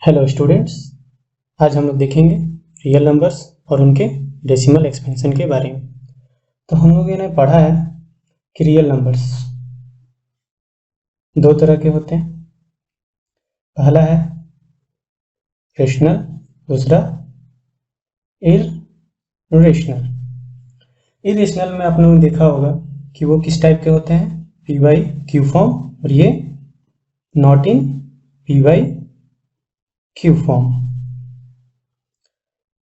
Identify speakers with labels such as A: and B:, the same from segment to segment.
A: Hello students, आज हम लोग देखेंगे रियल नंबर्स और उनके डेसिमल एक्सपेंशन के बारे में। तो हम लोगों ने पढ़ा है कि रियल नंबर्स दो तरह के होते हैं। पहला है रेशनल, दूसरा इरेशनल। इरेशनल में आप लोगों ने देखा होगा कि वो किस टाइप के होते हैं, पी बाई क्यू फॉर्म, और ये not in P by Q form,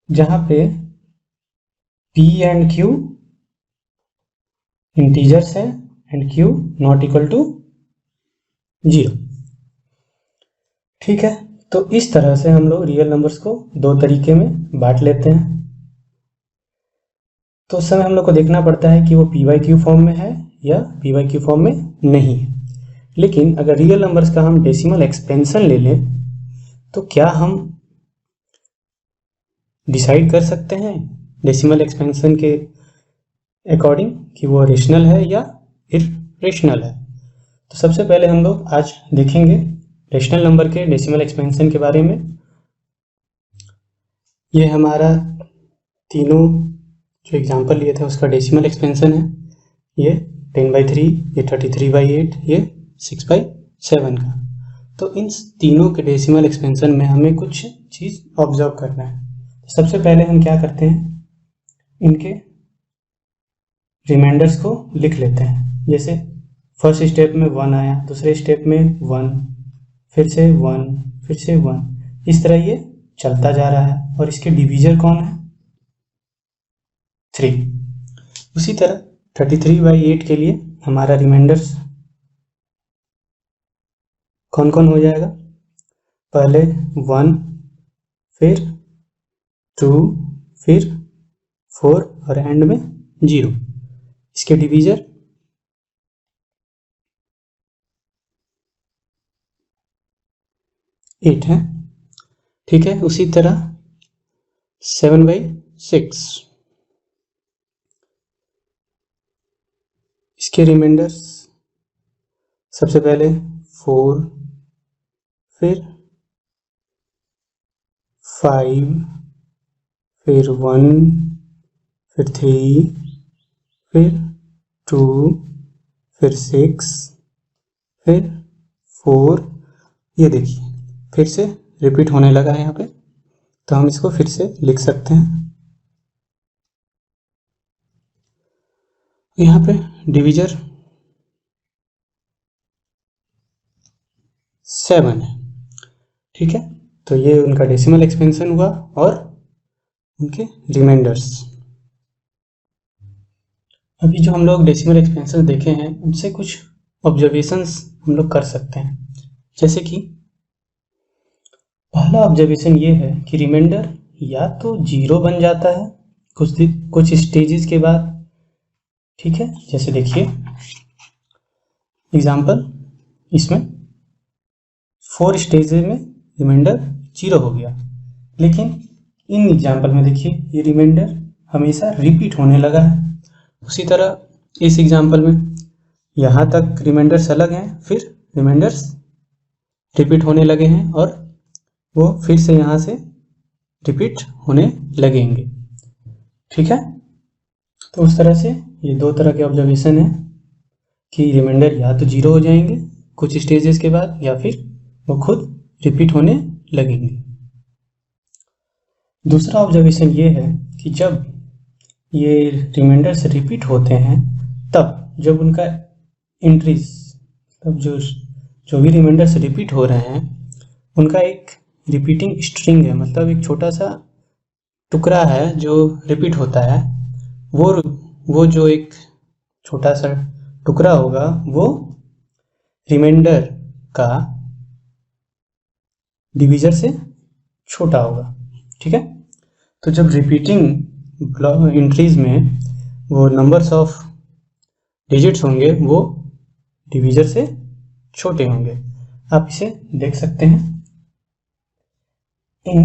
A: जहां पे P एंड Q इंटीजर्स है and Q not equal to 0। ठीक है, तो इस तरह से हम लोग रियल नंबर्स को दो तरीके में बांट लेते हैं। तो उस समय हम लोग को देखना पड़ता है कि वो P बाई क्यू फॉर्म में है या P बाई क्यू फॉर्म में नहीं है। लेकिन अगर रियल नंबर्स का हम डेसिमल एक्सपेंशन ले लें तो क्या हम डिसाइड कर सकते हैं डेसिमल एक्सपेंशन के अकॉर्डिंग कि वो रेशनल है या इरेशनल है। तो सबसे पहले हम लोग आज देखेंगे रेशनल नंबर के डेसिमल एक्सपेंशन के बारे में। ये हमारा तीनों जो एग्जांपल लिए थे उसका डेसिमल एक्सपेंशन है। ये 10/3, ये 33/8, ये 6/7 का। तो इन तीनों के डेसिमल एक्सपेंशन में हमें कुछ चीज़ ऑब्जर्व करना है। सबसे पहले हम क्या करते हैं, इनके रिमाइंडर्स को लिख लेते हैं। जैसे फर्स्ट स्टेप में 1 आया, दूसरे स्टेप में 1, फिर से 1, फिर से 1, इस तरह ये चलता जा रहा है। और इसके डिवीजर कौन है, 3। उसी तरह 33/8 के लिए हमारा रिमाइंडर्स कौन कौन हो जाएगा, पहले 1, फिर 2, फिर 4 और एंड में 0। इसके डिवीजर 8 है। ठीक है, उसी तरह 7/6, इसके रिमाइंडर्स सबसे पहले 4, फिर 5, फिर 1, फिर 3, फिर 2, फिर 6, फिर 4। ये देखिए फिर से रिपीट होने लगा है यहाँ पे, तो हम इसको फिर से लिख सकते हैं। यहाँ पे डिवीजर 7 है। ठीक है, तो ये उनका डेसिमल एक्सपेंशन हुआ और उनके रिमाइंडर्स। अभी जो हम लोग डेसिमल एक्सपेंशन देखे हैं उनसे कुछ ऑब्जर्वेशंस हम लोग कर सकते हैं। जैसे कि पहला ऑब्जर्वेशन ये है कि रिमाइंडर या तो 0 बन जाता है कुछ स्टेजेस के बाद। ठीक है, जैसे देखिए एग्जाम्पल, इसमें 4 स्टेजेस में रिमाइंडर 0 हो गया। लेकिन इन एग्जाम्पल में देखिए ये रिमाइंडर हमेशा रिपीट होने लगा है। उसी तरह इस एग्जाम्पल में यहाँ तक रिमाइंडर्स अलग हैं, फिर रिमाइंडर्स रिपीट होने लगे हैं और वो फिर से यहाँ से रिपीट होने लगेंगे। ठीक है, तो उस तरह से ये दो तरह के ऑब्जर्वेशन है कि रिमाइंडर या तो 0 हो जाएंगे कुछ स्टेजेस के बाद या फिर वो खुद रिपीट होने लगेंगे। दूसरा ऑब्जर्वेशन ये है कि जब ये रिमाइंडर्स रिपीट होते हैं तब जब उनका एंट्रीज, तब जो भी रिमाइंडर्स रिपीट हो रहे हैं उनका एक रिपीटिंग स्ट्रिंग है, मतलब एक छोटा सा टुकड़ा है जो रिपीट होता है। वो जो एक छोटा सा टुकड़ा होगा वो रिमाइंडर का डिवीजर से छोटा होगा। ठीक है, तो जब रिपीटिंग एंट्रीज में वो नंबर्स ऑफ डिजिट्स होंगे वो डिवीजर से छोटे होंगे। आप इसे देख सकते हैं इन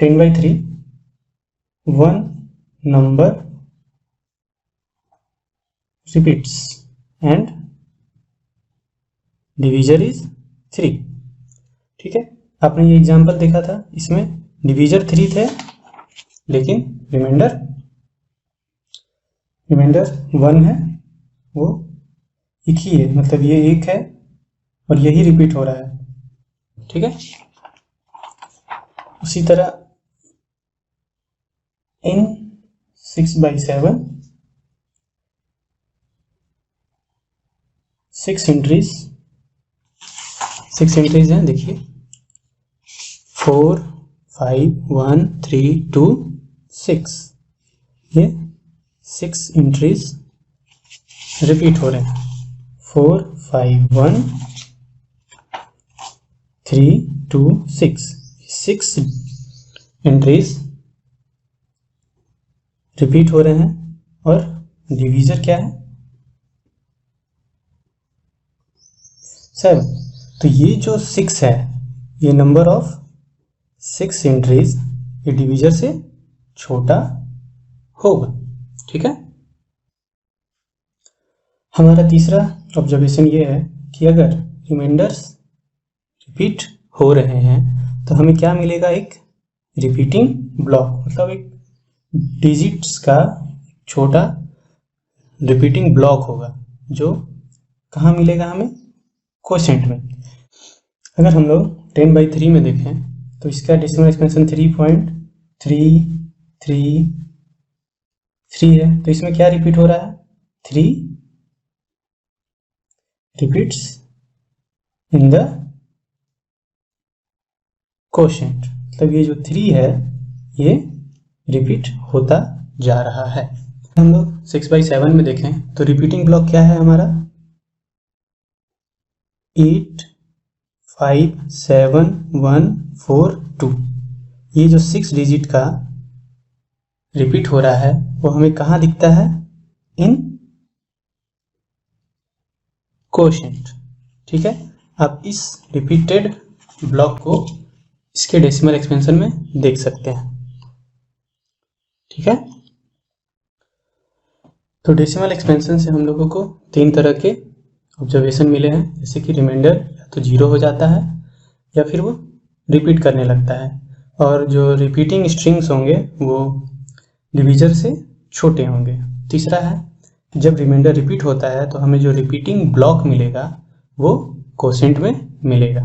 A: 10/3 one number repeats and divisor is 3। ठीक है, आपने ये एग्जाम्पल देखा था, इसमें डिवीजर 3 थे लेकिन रिमाइंडर 1 है, वो एक ही है, मतलब ये एक है और यही रिपीट हो रहा है। ठीक है, उसी तरह इन 6/7 6 एंट्रीज हैं, देखिए 4 5 1 3 2 6, ये 6 एंट्रीज रिपीट हो रहे हैं। 4 5 1 3 2 6 एंट्रीज रिपीट हो रहे हैं और डिवीजर क्या है 7। तो ये जो 6 है, ये नंबर ऑफ 6 एंट्रीज ये डिवीजर से छोटा होगा। ठीक है, हमारा तीसरा ऑब्जर्वेशन ये है कि अगर रिमाइंडर्स रिपीट हो रहे हैं तो हमें क्या मिलेगा, एक रिपीटिंग ब्लॉक, मतलब एक डिजिट्स का छोटा रिपीटिंग ब्लॉक होगा जो कहाँ मिलेगा हमें, क्वोशेंट में। अगर हम लोग 10/3 में देखें तो इसका डेसिमल एक्सपेंशन 3.333 है, तो इसमें क्या रिपीट हो रहा है, 3 रिपीट्स इन द क्वोशेंट, मतलब ये जो 3 है ये रिपीट होता जा रहा है। हम लोग 6/7 में देखें तो रिपीटिंग ब्लॉक क्या है हमारा, 8 5 7 1 4 2। ये जो 6 डिजिट का रिपीट हो रहा है वो हमें कहाँ दिखता है, इन क्वोशेंट। ठीक है, आप इस रिपीटेड ब्लॉक को इसके डेसिमल एक्सपेंशन में देख सकते हैं। ठीक है, तो डेसिमल एक्सपेंशन से हम लोगों को 3 तरह के ऑब्जर्वेशन मिले हैं, जैसे कि रिमाइंडर या तो 0 हो जाता है या फिर वो रिपीट करने लगता है, और जो रिपीटिंग स्ट्रिंग्स होंगे वो डिवीजर से छोटे होंगे। तीसरा है जब रिमाइंडर रिपीट होता है तो हमें जो रिपीटिंग ब्लॉक मिलेगा वो क्वोशेंट में मिलेगा।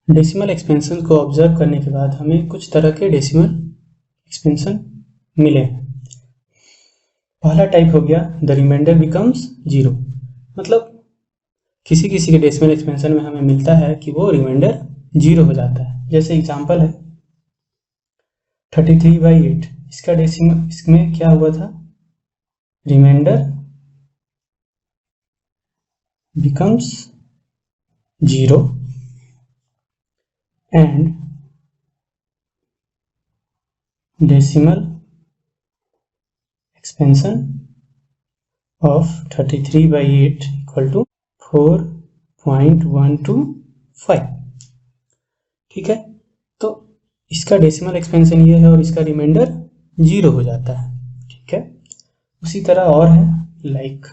A: डेसिमल एक्सपेंशन को ऑब्जर्व करने के बाद हमें कुछ तरह के डेसिमल एक्सपेंशन मिले। पहला टाइप हो गया द रिमाइंडर बिकम्स 0, मतलब किसी किसी के डेसिमल एक्सपेंशन में हमें मिलता है कि वो रिमाइंडर 0 हो जाता है। जैसे एग्जांपल है 33/8, इसका डेसिमल, इसमें क्या हुआ था, reminder becomes 0 and decimal expansion of 33/8 equal to 4.125। ठीक है, तो इसका डेसिमल एक्सपेंशन ये है और इसका रिमाइंडर 0 हो जाता है। ठीक है, उसी तरह और है लाइक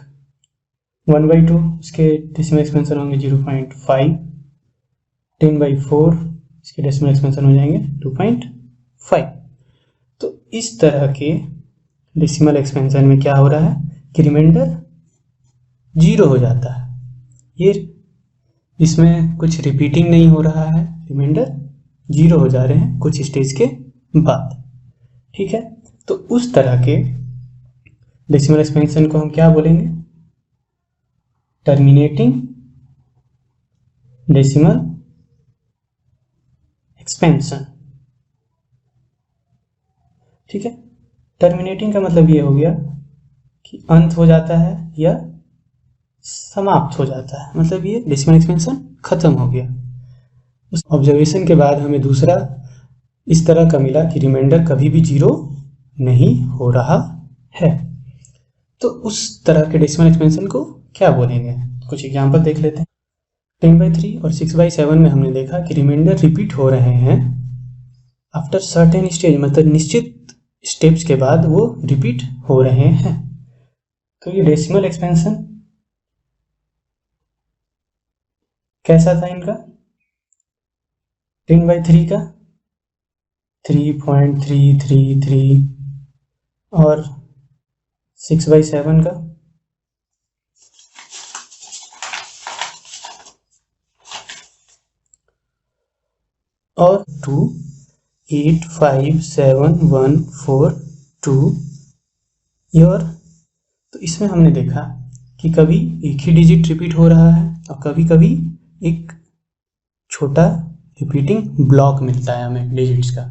A: 1/2, इसके डेसिमल एक्सपेंशन होंगे 0.5, 10/4 इसके डेसिमल एक्सपेंशन हो जाएंगे 2.5। तो इस तरह के डेसिमल एक्सपेंशन में क्या हो रहा है कि रिमाइंडर 0 हो जाता है, ये इसमें कुछ रिपीटिंग नहीं हो रहा है, रिमाइंडर 0 हो जा रहे हैं कुछ स्टेज के बाद। ठीक है, तो उस तरह के डेसिमल एक्सपेंशन को हम क्या बोलेंगे, टर्मिनेटिंग डेसिमल एक्सपेंशन। ठीक है, टर्मिनेटिंग का मतलब ये हो गया कि अंत हो जाता है या समाप्त हो जाता है, मतलब ये डेसिमल एक्सपेंशन खत्म हो गया। उस ऑब्जर्वेशन के बाद हमें दूसरा इस तरह का मिला कि रिमाइंडर कभी भी 0 नहीं हो रहा है। तो उस तरह के डेसिमल एक्सपेंशन को क्या बोलेंगे, कुछ एग्जांपल देख लेते हैं। 10/3 और 6/7 में हमने देखा कि रिमाइंडर रिपीट हो रहे हैं आफ्टर सर्टेन स्टेज, मतलब निश्चित स्टेप्स के बाद वो रिपीट हो रहे हैं। तो ये डेसिमल एक्सपेंशन कैसा था इनका, 10/3 का 3.333 और 6/7 का और 2857142 और तो इसमें हमने देखा कि कभी एक ही डिजिट रिपीट हो रहा है और कभी कभी एक छोटा रिपीटिंग ब्लॉक मिलता है हमें डिजिट्स का।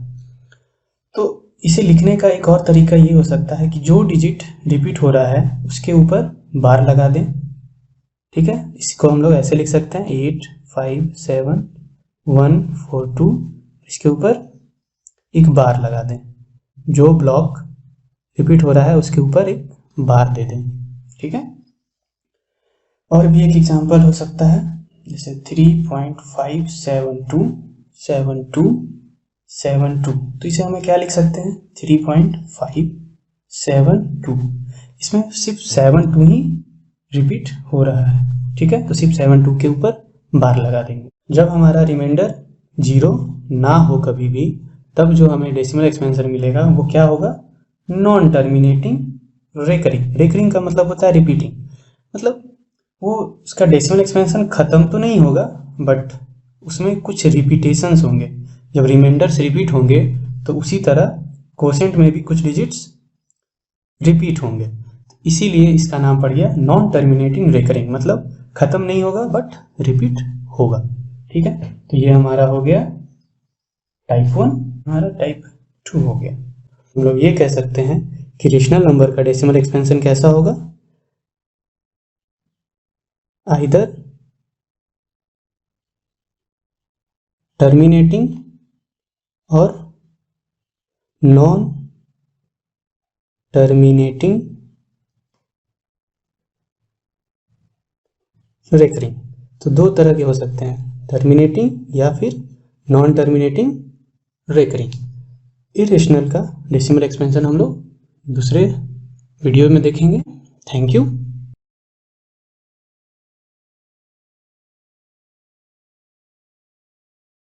A: तो इसे लिखने का एक और तरीका ये हो सकता है कि जो डिजिट रिपीट हो रहा है उसके ऊपर बार लगा दें। ठीक है, इसको हम लोग ऐसे लिख सकते हैं 857142, इसके ऊपर एक बार लगा दें। जो ब्लॉक रिपीट हो रहा है उसके ऊपर एक बार दे दें। ठीक है, और भी एक एग्जांपल हो सकता है जैसे 3.5727272, तो इसे हमें क्या लिख सकते हैं 3.572। इसमें सिर्फ 72 ही रिपीट हो रहा है। ठीक है, तो सिर्फ 72 के ऊपर बार लगा देंगे। जब हमारा रिमाइंडर 0 ना हो कभी भी, तब जो हमें डेसिमल एक्सपेंशन मिलेगा वो क्या होगा, नॉन टर्मिनेटिंग रेकरिंग। रेकरिंग का मतलब होता है रिपीटिंग, मतलब वो उसका डेसिमल एक्सपेंशन खत्म तो नहीं होगा बट उसमें कुछ रिपीटेशंस होंगे। जब रिमाइंडर्स रिपीट होंगे तो उसी तरह कोशेंट में भी कुछ डिजिट्स रिपीट होंगे, इसीलिए इसका नाम पड़ गया नॉन टर्मिनेटिंग रेकरिंग, मतलब खत्म नहीं होगा बट रिपीट होगा। ठीक है, तो ये हमारा हो गया टाइप 1, हमारा टाइप 2 हो गया। हम लोग ये कह सकते हैं कि रेशनल नंबर का डेसिमल एक्सपेंशन कैसा होगा, आइदर टर्मिनेटिंग और नॉन टर्मिनेटिंग रेकरिंग। तो दो तरह के हो सकते हैं, टर्मिनेटिंग या फिर नॉन टर्मिनेटिंग रेकरिंग। इरेशनल का डेसिमल एक्सपेंशन हम लोग दूसरे वीडियो में देखेंगे। Thank you.